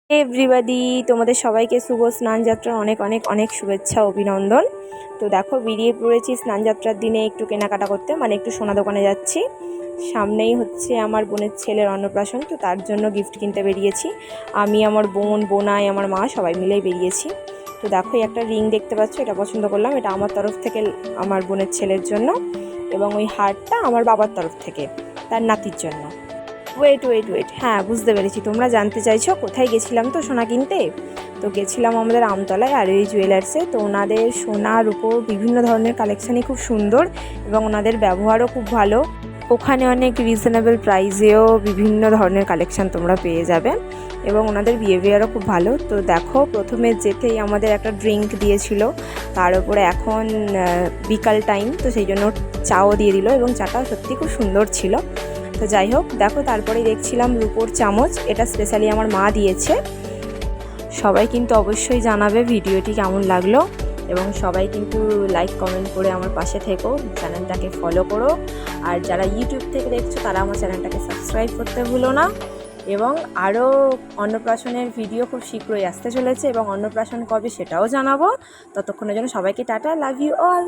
Everybody, তোমাদের সবাইকে শুভ স্নানযাত্রার অনেক অনেক অনেক শুভেচ্ছা অভিনন্দন। তো দেখো, বেরিয়ে পড়েছি স্নানযাত্রার দিনে একটু কেনাকাটা করতে, মানে একটু সোনা দোকানে যাচ্ছি। সামনেই হচ্ছে আমার বোনের ছেলের অন্নপ্রাশন, তো তার জন্য গিফট কিনতে বেরিয়েছি। আমি, আমার বোন, বোনাই, আমার মা সবাই মিলেই বেরিয়েছি। তো দেখো, একটা রিং দেখতে পাচ্ছ, এটা পছন্দ করলাম। এটা আমার তরফ থেকে আমার বোনের ছেলের জন্য, এবং ওই হারটা আমার বাবার তরফ থেকে তার নাতির জন্য। ওয়েট, হ্যাঁ বুঝতে পেরেছি, তোমরা জানতে চাইছো কোথায় গেছিলাম তো সোনা কিনতে। তো গেছিলাম আমাদের আমতলায় আর এই জুয়েলার্সে। তো ওনাদের সোনার উপর বিভিন্ন ধরনের কালেকশানই খুব সুন্দর এবং ওনাদের ব্যবহারও খুব ভালো। ওখানে অনেক রিজনেবল প্রাইসেও বিভিন্ন ধরনের কালেকশান তোমরা পেয়ে যাবে এবং ওনাদের বিহেভিয়ারও খুব ভালো। তো দেখো, প্রথমে যেতেই আমাদের একটা ড্রিঙ্ক দিয়েছিল, তার উপরে এখন বিকাল টাইম, তো সেই জন্য চাও দিয়ে দিল এবং চাটা সত্যি খুব সুন্দর ছিল। তো যাই হোক, দেখো তারপরেই দেখছিলাম রূপোর চামচ, এটা স্পেশালি আমার মা দিয়েছে। সবাই কিন্তু অবশ্যই জানাবে ভিডিওটি কেমন লাগলো এবং সবাই কিন্তু লাইক কমেন্ট করে আমার পাশে থেকো, চ্যানেলটাকে ফলো করো। আর যারা ইউটিউব থেকে দেখছো তারা আমার চ্যানেলটাকে সাবস্ক্রাইব করতে ভুলো না। এবং আরও অন্নপ্রাশনের ভিডিও খুব শীঘ্রই আসতে চলেছে এবং অন্নপ্রাশন কবে সেটাও জানাবো। ততক্ষণের জন্য সবাইকে টাটা, লাভ ইউ অল।